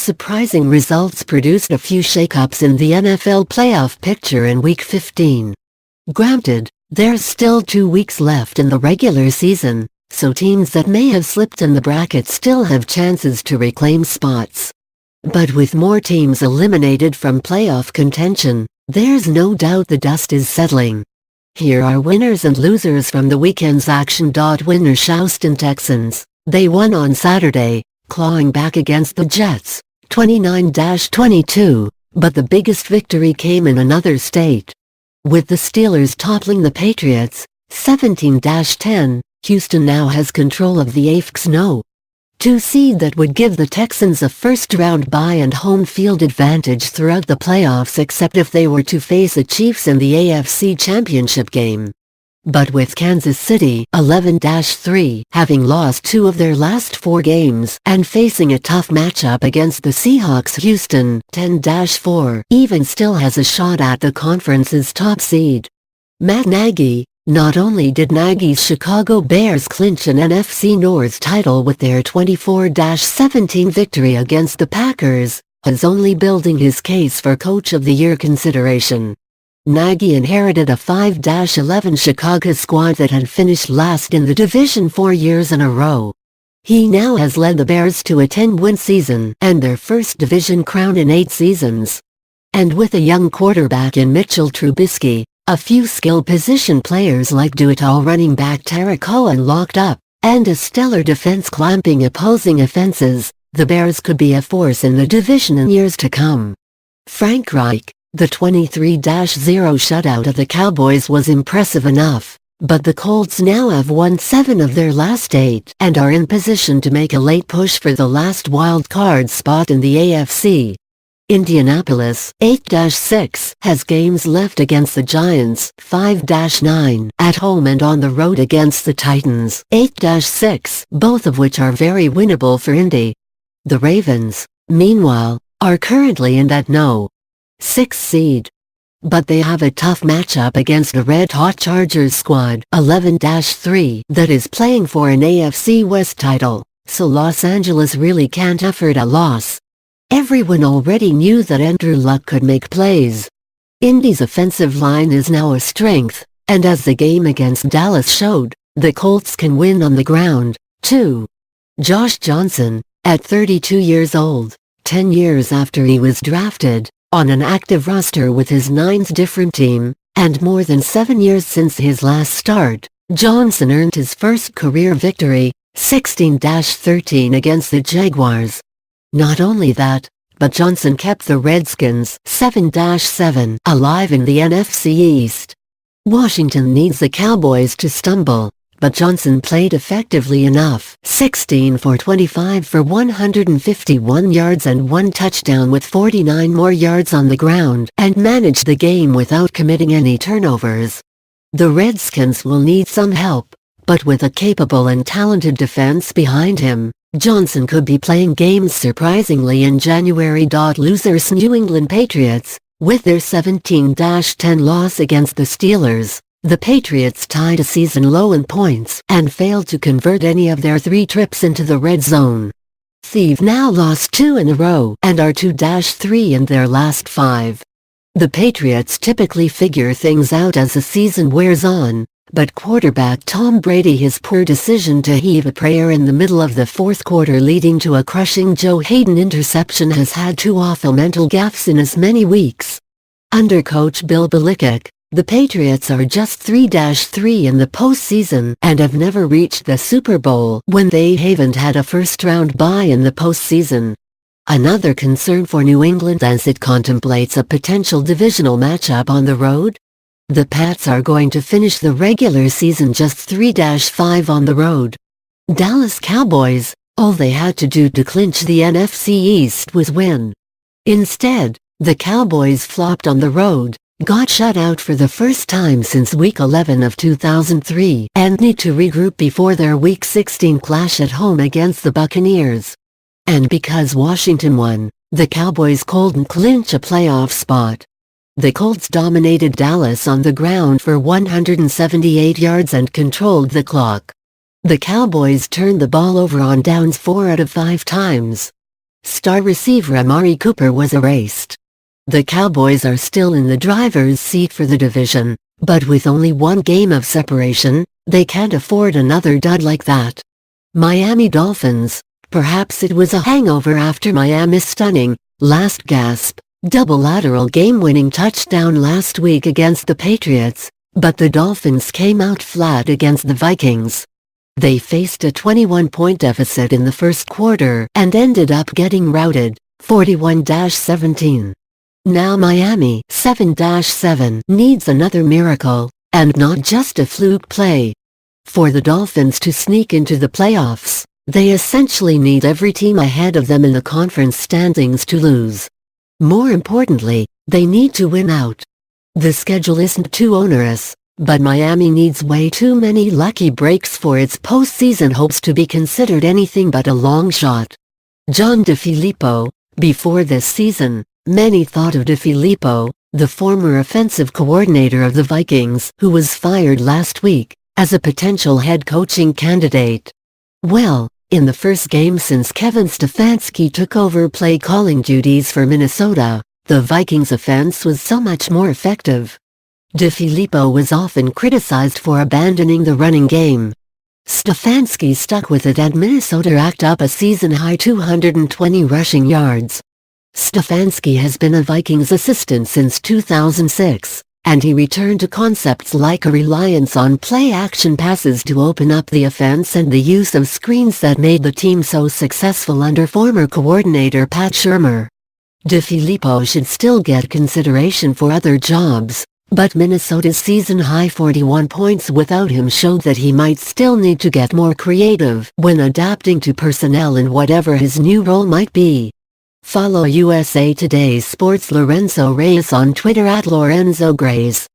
surprising results produced a few shakeups in the NFL playoff picture in Week 15. Granted, there's still 2 weeks left in the regular season, so teams that may have slipped in the bracket still have chances to reclaim spots. But with more teams eliminated from playoff contention, there's no doubt the dust is settling. Here are winners and losers from the weekend's action. Winners: Houston Texans. They won on Saturday, clawing back against the Jets, 29-22, but the biggest victory came in another state. With the Steelers toppling the Patriots, 17-10, Houston now has control of the AFC's No. 2 seed that would give the Texans a first-round bye and home field advantage throughout the playoffs, except if they were to face the Chiefs in the AFC Championship game. But with Kansas City 11-3 having lost 2 of their last 4 games and facing a tough matchup against the Seahawks, Houston 10-4 even still has a shot at the conference's top seed. Matt Nagy. Not only did Nagy's Chicago Bears clinch an NFC North title with their 24-17 victory against the Packers, he's only building his case for Coach of the Year consideration. Nagy inherited a 5-11 Chicago squad that had finished last in the division 4 years in a row. He now has led the Bears to a 10-win season and their first division crown in 8 seasons. And with a young quarterback in Mitchell Trubisky, a few skill position players like do-it-all running back Tariq Cohen locked up, and a stellar defense clamping opposing offenses, the Bears could be a force in the division in years to come. Frank Reich. The 23-0 shutout of the Cowboys was impressive enough, but the Colts now have won 7 of their last 8 and are in position to make a late push for the last wild card spot in the AFC. Indianapolis 8-6 has games left against the Giants 5-9 at home and on the road against the Titans 8-6, both of which are very winnable for Indy. The Ravens, meanwhile, are currently in that No. 6 seed. But they have a tough matchup against a red-hot Chargers squad 11-3 that is playing for an AFC West title, so Los Angeles really can't afford a loss. Everyone already knew that Andrew Luck could make plays. Indy's offensive line is now a strength, and as the game against Dallas showed, the Colts can win on the ground, too. Josh Johnson, at 32 years old, 10 years after he was drafted, on an active roster with his 9th different team, and more than 7 years since his last start, Johnson earned his first career victory, 16-13 against the Jaguars. Not only that, but Johnson kept the Redskins 7-7 alive in the NFC East. Washington needs the Cowboys to stumble, but Johnson played effectively enough, 16 for 25 for 151 yards and 1 touchdown with 49 more yards on the ground, and managed the game without committing any turnovers. The Redskins will need some help, but with a capable and talented defense behind him, Johnson could be playing games surprisingly in January. Losers: New England Patriots. With their 17-10 loss against the Steelers, the Patriots tied a season low in points and failed to convert any of their 3 trips into the red zone. They've now lost 2 in a row and are 2-3 in their last 5. The Patriots typically figure things out as the season wears on, but quarterback Tom Brady, his poor decision to heave a prayer in the middle of the 4th quarter leading to a crushing Joe Hayden interception, has had 2 awful mental gaffes in as many weeks. Under coach Bill Belichick, the Patriots are just 3-3 in the postseason and have never reached the Super Bowl when they haven't had a first-round bye in the postseason. Another concern for New England as it contemplates a potential divisional matchup on the road? The Pats are going to finish the regular season just 3-5 on the road. Dallas Cowboys, all they had to do to clinch the NFC East was win. Instead, the Cowboys flopped on the road, got shut out for the first time since Week 11 of 2003, and need to regroup before their Week 16 clash at home against the Buccaneers. And because Washington won, the Cowboys couldn't clinch a playoff spot. The Colts dominated Dallas on the ground for 178 yards and controlled the clock. The Cowboys turned the ball over on downs 4 out of 5 times. Star receiver Amari Cooper was erased. The Cowboys are still in the driver's seat for the division, but with only one game of separation, they can't afford another dud like that. Miami Dolphins. Perhaps it was a hangover after Miami's stunning, last gasp, double lateral game-winning touchdown last week against the Patriots, but the Dolphins came out flat against the Vikings. They faced a 21-point deficit in the first quarter and ended up getting routed, 41-17. Now Miami 7-7 needs another miracle, and not just a fluke play. For the Dolphins to sneak into the playoffs, they essentially need every team ahead of them in the conference standings to lose. More importantly, they need to win out. The schedule isn't too onerous, but Miami needs way too many lucky breaks for its postseason hopes to be considered anything but a long shot. John DeFilippo. Before this season, many thought of DeFilippo, the former offensive coordinator of the Vikings who was fired last week, as a potential head coaching candidate. Well, in the first game since Kevin Stefanski took over play calling duties for Minnesota, the Vikings' offense was so much more effective. DeFilippo was often criticized for abandoning the running game. Stefanski stuck with it and Minnesota racked up a season-high 220 rushing yards. Stefanski has been a Vikings assistant since 2006, and he returned to concepts like a reliance on play-action passes to open up the offense and the use of screens that made the team so successful under former coordinator Pat Shurmur. DeFilippo should still get consideration for other jobs, but Minnesota's season-high 41 points without him showed that he might still need to get more creative when adapting to personnel in whatever his new role might be. Follow USA Today's Sports' Lorenzo Reyes on Twitter @LorenzoGrays.